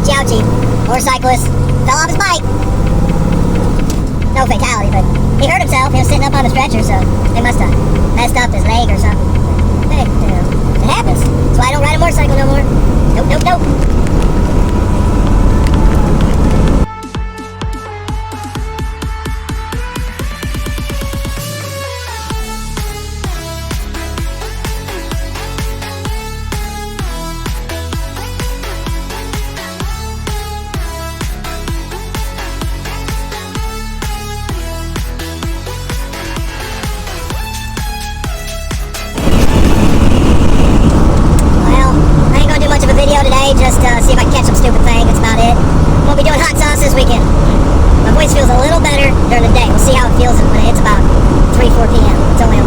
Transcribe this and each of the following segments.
ouchie, ouchie. Motorcyclist fell off his bike. No fatality, but he hurt himself. He was sitting up on the stretcher, so they must have messed up his leg or something. Hey, it happens. That's why I don't ride a motorcycle no more. Nope, nope, nope. Today, just see if I can catch some stupid thing. That's about it. Won't be doing hot sauce this weekend. My voice feels a little better during the day. We'll see how it feels when it hits about 3, 4 p.m. It's only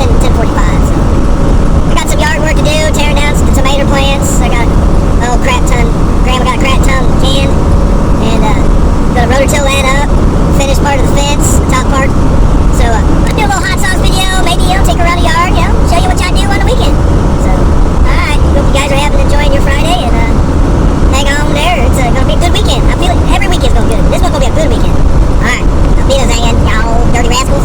10:45. So I got some yard work to do, tearing down some tomato plants. I got a crap ton. Grandma got a crap ton canned, and gonna rototill that up. Finish part of the fence, the top part. So I'll do a little hot sauce video. Maybe take her around the yard. Show you what y'all do on the weekend. So. Hope you guys are enjoying your Friday, and hang on there. It's gonna be a good weekend. I feel like every weekend's gonna be good. This one's gonna be a good weekend. Alright, I'll be hanging, y'all dirty rascals.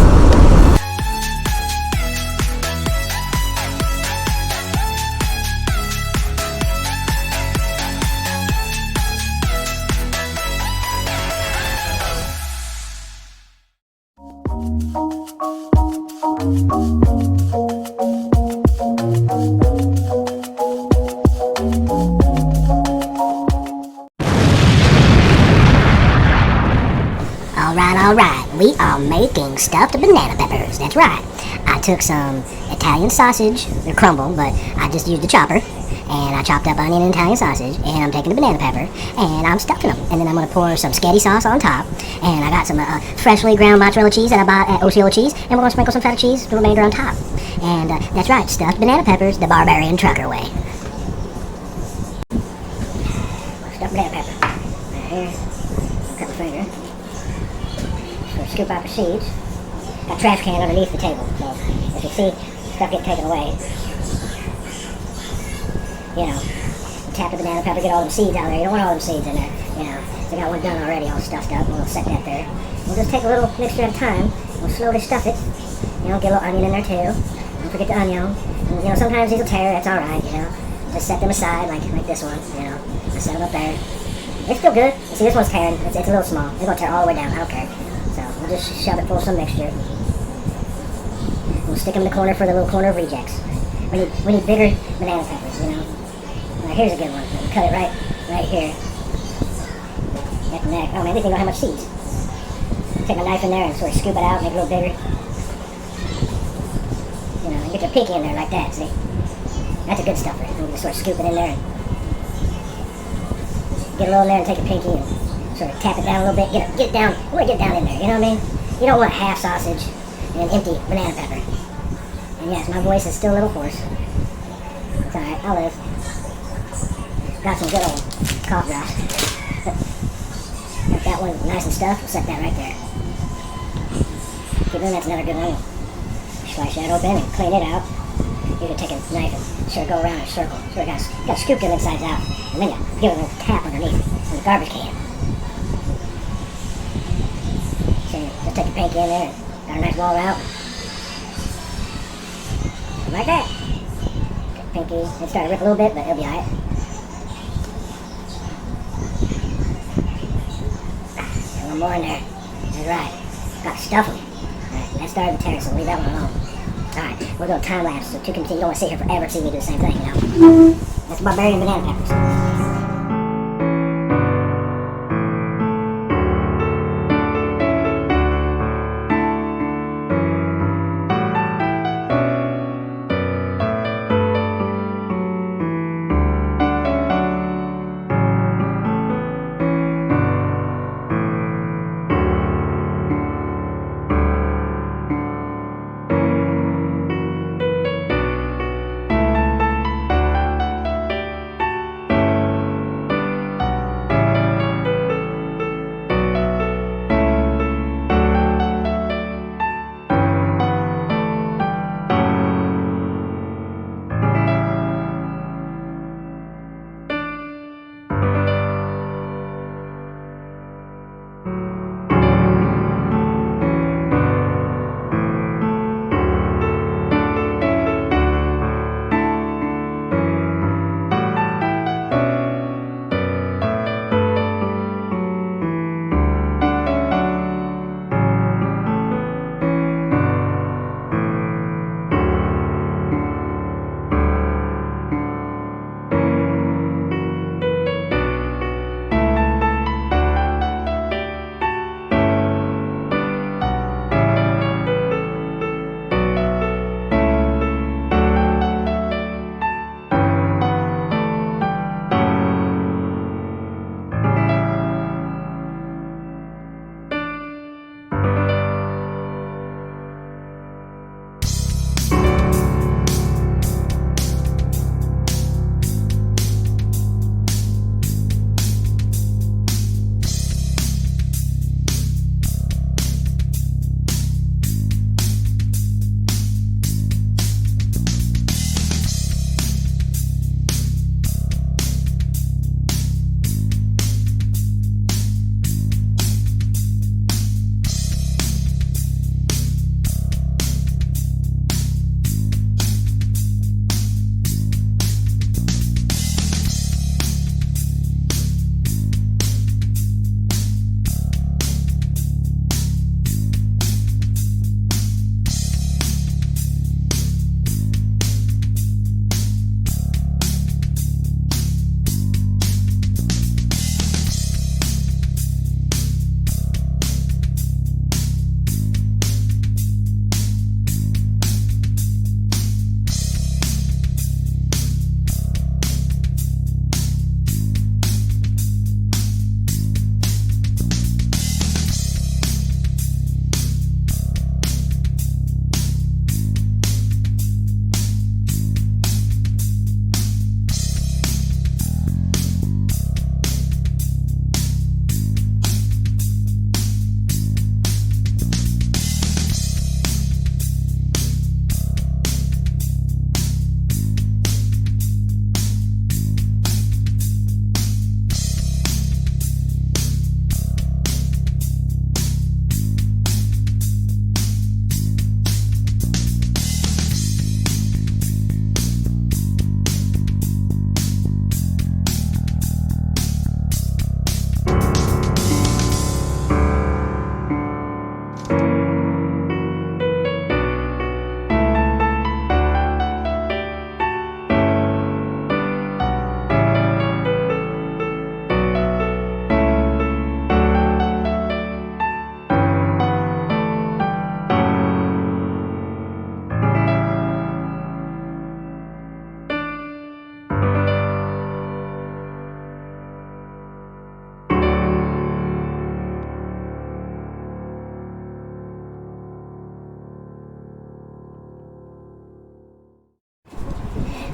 Alright, we are making stuffed banana peppers. That's right. I took some Italian sausage, they're crumble, but I just used the chopper, and I chopped up onion and Italian sausage, and I'm taking the banana pepper, and I'm stuffing them. And then I'm going to pour some spaghetti sauce on top, and I got some freshly ground mozzarella cheese that I bought at Osceola Cheese, and we're going to sprinkle some feta cheese, the remainder on top. And that's right, stuffed banana peppers, the barbarian trucker way. Stuffed banana pepper. Right here. Cut my finger. Scoop out the seeds. Got a trash can underneath the table, so if you see stuff get taken away, tap the banana pepper, get all the seeds out there. You don't want all them seeds in there, So I got one done already, all stuffed up, and we'll set that there. We'll just take a little mixture at a time. We'll slowly stuff it. Get a little onion in there too. Don't forget the onion. And, sometimes these will tear, that's alright, Just set them aside, like this one, Just set them up there. It's still good. See, this one's tearing. It's a little small. It's going to tear all the way down. I don't care. So we'll just shove it full of some mixture. We'll stick them in the corner for the little corner of rejects. We need bigger banana peppers, Now here's a good one. We'll cut it right here. At the neck. Oh man, they don't have much seeds. Take a knife in there and sort of scoop it out, make it a little bigger. And get your pinky in there like that, see? That's a good stuffer. You can sort of scoop it in there and get a little in there and take your pinky and sort of tap it down a little bit, get it down, you want to get down in there, you know what I mean? You don't want half sausage and an empty banana pepper. And yes, my voice is still a little hoarse. It's alright, I'll live. Got some good old cough drops. Got that one nice and stuffed, we'll set that right there. Okay, then that's another good one. Slice that open and clean it out. You can take a knife and sort of go around in a circle. Sort of got to scoop them insides out. And then you give it a little tap underneath in the garbage can. Just take a pinky in there and got a nice wall out. Like that. Take a pinky. It's starting to rip a little bit, but it'll be alright. A little more in there. That's right. Got to stuff them. Alright, that started to tear, so leave that one alone. Alright, we'll go time lapse to continue. You don't want to sit here forever and see me do the same thing, That's barbarian banana peppers.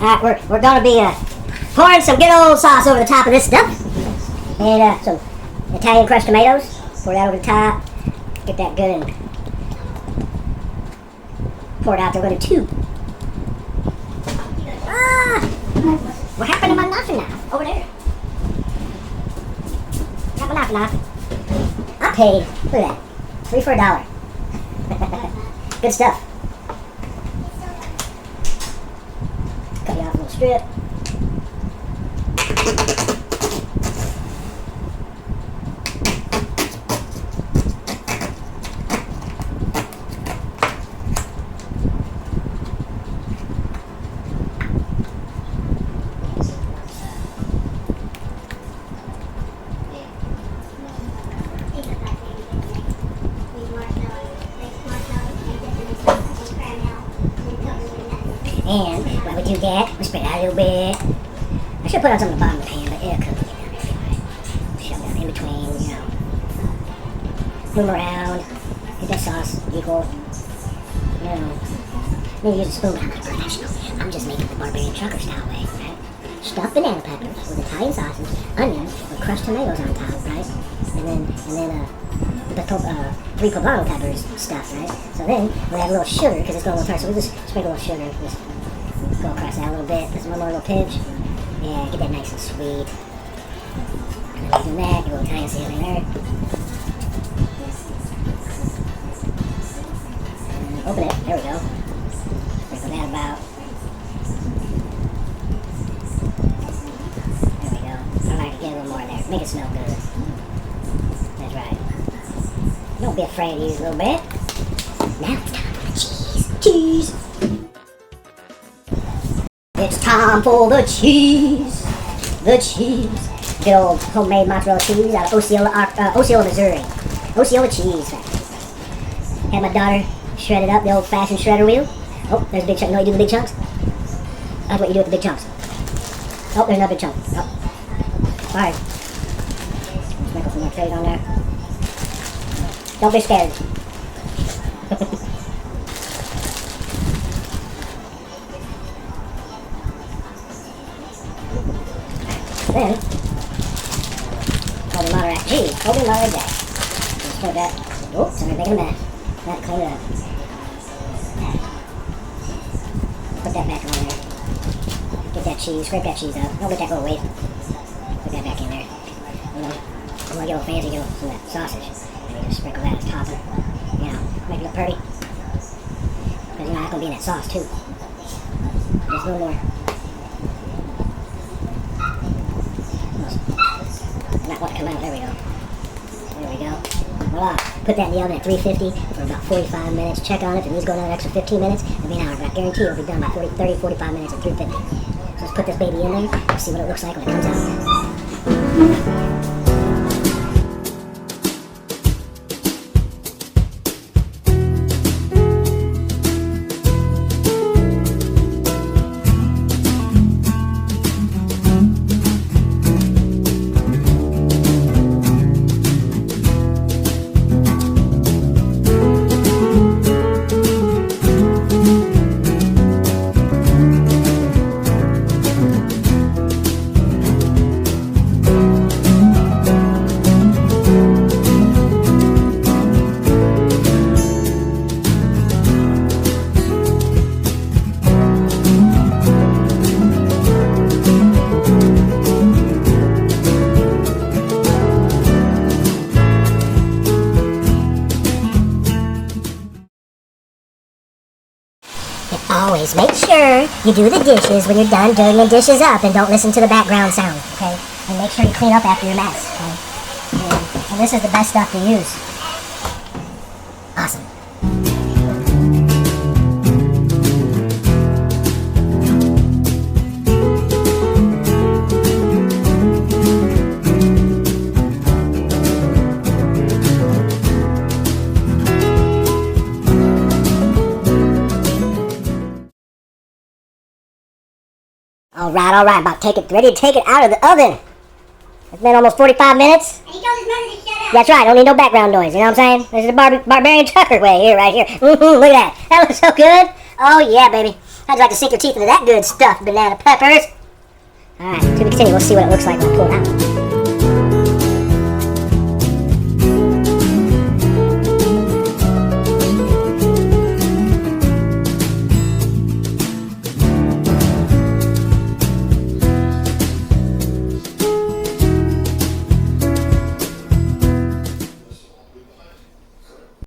Alright, we're gonna be pouring some good old sauce over the top of this stuff. And some Italian crushed tomatoes. Pour that over the top. Get that good and pour it out there with a tube. What happened to my knife? Over there. Got my knife. I paid, look at that, 3 for $1. Good stuff. Cut you off a little strip. And while we do that, we spread out a little bit. I should put on some of the bottom of the pan, but it'll cook it down anyway. Shove it down in between, Move around. Get that sauce equal. Maybe use a spoon, but I'm not a professional. I'm just making the barbarian trucker style way, right? Stuffed banana peppers with Italian sausage, onions, with crushed tomatoes on top, right? And then the 3 poblano peppers stuffed, right? So then we'll add a little sugar because it's going a little tart. So we'll just sprinkle a little sugar. Just go across that a little bit. Just one more little pinch. Yeah, get that nice and sweet. And then do that. Get a little Italian seasoning there. And open it. There we go. Sprinkle that about. There we go. I like to get a little more in there. Make it smell good. That's right. Don't be afraid to use a little bit. Now it's time for the cheese. Cheese! It's time for the cheese. The cheese. Good old homemade mozzarella cheese out of Osceola, Missouri. Osceola cheese factory. Had my daughter shred it up, the old-fashioned shredder wheel. Oh, there's a big chunk. You know what you do with big chunks? That's what you do with the big chunks. Oh, there's another big chunk. Oh. Alright. Sprinkle some more trays on there. Don't be scared. Then, hold the moderate G. Hold the moderate J. Just put that. Oops, I'm making a mess. That clean it up. Put that back on there. Get that cheese. Scrape that cheese up. Don't let that go to waste. Put that back in there. I'm gonna get a little fancy, get some of that sausage. Just sprinkle that as topping. Make it look pretty. Because that's going to be in that sauce too. Just a little more. Not want to come out. There we go. There we go. Voila. Put that in the oven at 350 for about 45 minutes. Check on it. If it needs to go down an extra 15 minutes, it'll be an hour. But I guarantee it'll be done by 30, 45 minutes at 350. So let's put this baby in there and see what it looks like when it comes out. Always make sure you do the dishes when you're done dirtying the dishes up and don't listen to the background sound, okay? And make sure you clean up after your mess, okay? And this is the best stuff to use. Awesome. All right, about ready to take it out of the oven. It's been almost 45 minutes. And he told his mother to shut up. That's right, don't need no background noise, you know what I'm saying? This is the barbarian trucker way here, right here. Look at that. That looks so good. Oh, yeah, baby. How'd you like to sink your teeth into that good stuff, banana peppers? Alright, to be continued. We'll see what it looks like when I pull it out.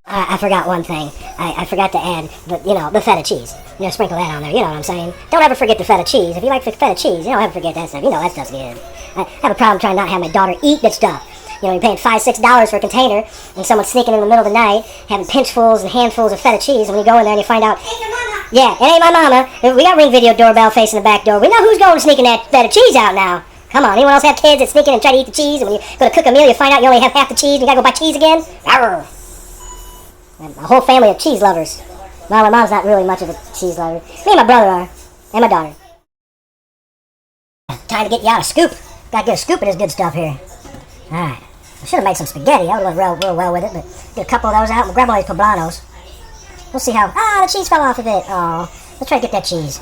I forgot one thing. I forgot to add the feta cheese. Sprinkle that on there. You know what I'm saying? Don't ever forget the feta cheese. If you like feta cheese, don't ever forget that stuff. You know that stuff's good. I have a problem trying not to have my daughter eat that stuff. You're paying $5, $6 for a container, and someone's sneaking in the middle of the night, having pinchfuls and handfuls of feta cheese, and when you go in there and you find out, Ain't your mama. yeah, it ain't my mama. We got Ring Video doorbell facing the back door. We know who's going sneaking that feta cheese out now. Come on, anyone else have kids that sneak in and try to eat the cheese, and when you go to cook a meal, you find out you only have half the cheese, and you gotta go buy cheese again? Arr. And a whole family of cheese lovers. Well, my mom's not really much of a cheese lover. Me and my brother are, and my daughter. Time to get you out a scoop. Gotta get a scoop of this good stuff here. Alright. I should have made some spaghetti. I would have went real well with it, but get a couple of those out. We'll grab all these poblanos. We'll see how... the cheese fell off of it. Oh, let's try to get that cheese.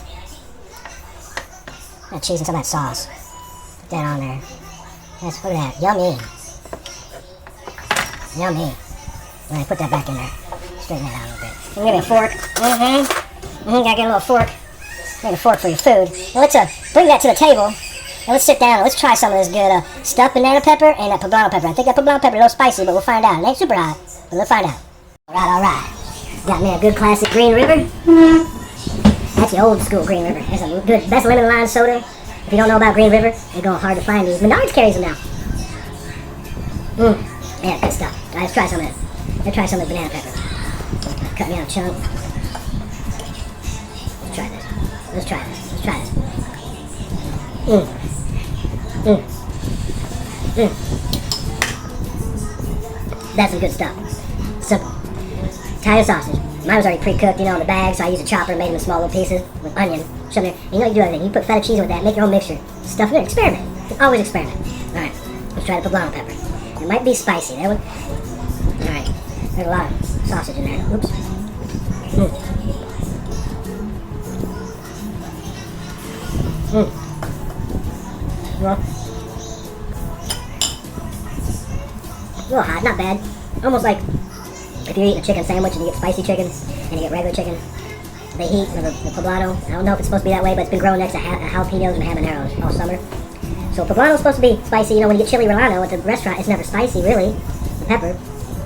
That cheese and some of that sauce. Put that on there. Yes, look at that. Yummy. Yummy. I'm gonna put that back in there. Straighten that out a little bit. Give me a fork. Gotta get a little fork. Need a fork for your food. Now let's bring that to the table. Now let's sit down and let's try some of this good stuffed banana pepper and that poblano pepper. I think that poblano pepper is a little spicy, but we'll find out. It ain't super hot, but we'll find out. Alright. Got me a good classic Green River. That's the old school Green River. That's a good, best lemon lime soda. If you don't know about Green River, they're going hard to find these. Menards carries them now. Yeah, good stuff. Alright, let's try some of this. Let's try some of the banana pepper. Cut me out a chunk. Let's try this. Let's try this. Let's try this. That's some good stuff. Simple. Italian sausage. Mine was already pre-cooked, in the bag, so I used a chopper and made them in small little pieces with onion. Shove it in. You do everything. You put feta cheese with that, make your own mixture. Stuff it in. Experiment. You can always experiment. Alright, let's try the poblano pepper. It might be spicy. That one. Alright, there's a lot of sausage in there. Oops. Well, a little hot, not bad. Almost like if you're eating a chicken sandwich and you get spicy chicken and you get regular chicken, they heat with the poblano. I don't know if it's supposed to be that way, but it's been growing next to jalapenos and habaneros all summer. So poblano's supposed to be spicy. When you get chili relleno at the restaurant, it's never spicy, really. The pepper.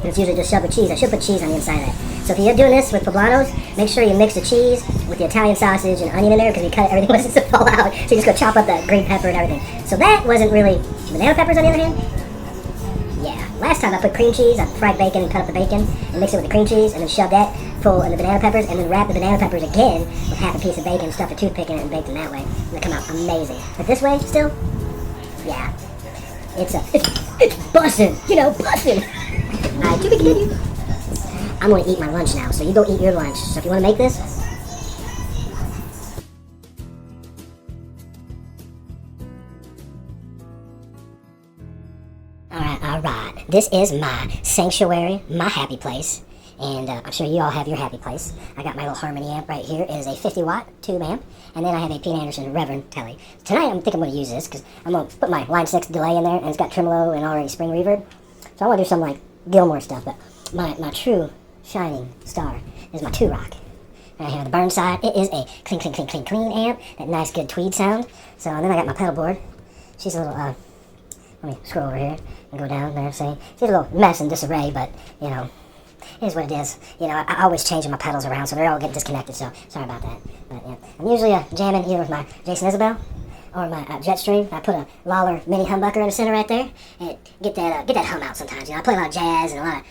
It's usually just shoved with cheese. I should put cheese on the inside of that. So if you're doing this with poblanos, make sure you mix the cheese with the Italian sausage and onion in there, because we cut everything wants to fall out. So you just go chop up the green pepper and everything. So that wasn't really... Banana peppers, on the other hand? Yeah. Last time I put cream cheese, I fried bacon and cut up the bacon and mix it with the cream cheese and then shove that full of the banana peppers and then wrap the banana peppers again with half a piece of bacon, stuff a toothpick in it and baked them that way. And they come out amazing. But this way, still, yeah. It's bussin', bussin'. Alright, to be continued. I'm going to eat my lunch now, so you go eat your lunch. So if you want to make this... Alright. This is my sanctuary, my happy place. And I'm sure you all have your happy place. I got my little Harmony amp right here. It is a 50-watt tube amp. And then I have a Pete Anderson Reverend Telly. Tonight I'm going to use this because I'm going to put my Line 6 delay in there. And it's got tremolo and already spring reverb. So I want to do some like Gilmore stuff. But my true shining star is my 2-rock. Right here, the Burnside. It is a clean, clean, clean, clean, clean amp. That nice, good tweed sound. So, and then I got my pedal board. She's a little, let me scroll over here and go down there. See, she's a little mess and disarray, but, it is what it is. I always changing my pedals around, so they're all getting disconnected, so sorry about that. But, yeah, I'm usually jamming either with my Jason Isabel or my Jetstream. I put a Lawler mini humbucker in the center right there and get that hum out sometimes. I play a lot of jazz and a lot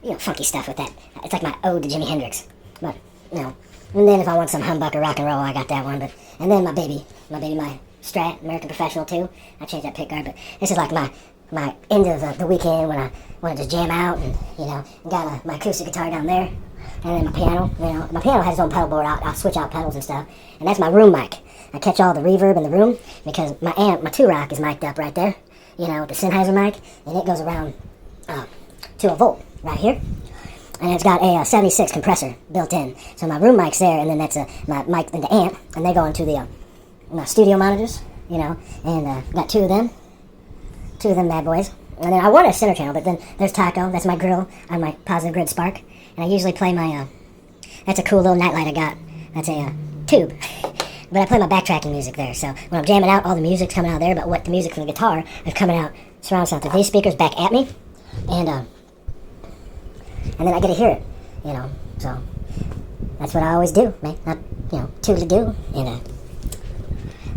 of, funky stuff with that. It's like my ode to Jimi Hendrix. But, and then if I want some humbucker rock and roll, I got that one. But and then my Strat, American Professional too. I changed that pick guard, but this is like my end of the weekend when I want to just jam out and, got my acoustic guitar down there. And then my piano, my piano has its own pedal board. I'll switch out pedals and stuff. And that's my room mic. I catch all the reverb in the room because my amp, my 2-rock is mic'd up right there, with the Sennheiser mic, and it goes around to a volt right here. and it's got a 76 compressor built in. So my room mic's there, and then that's my mic and the amp, and they go into the my studio monitors, you know, and got two of them bad boys. And then I want a center channel, but then there's Taco, that's my grill on my Positive Grid Spark, and I usually play my, that's a cool little nightlight I got, that's a tube, but I play my backtracking music there, so when I'm jamming out, all the music's coming out there, but what the music from the guitar is coming out surround sound through these speakers back at me, and then I get to hear it, you know, so that's what I always do, man, not, you know, to do, and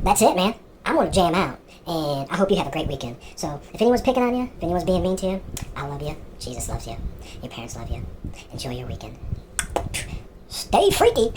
that's it, man. I'm gonna jam out. And I hope you have a great weekend. So, if anyone's picking on you, if anyone's being mean to you, I love you. Jesus loves you. Your parents love you. Enjoy your weekend. Stay freaky.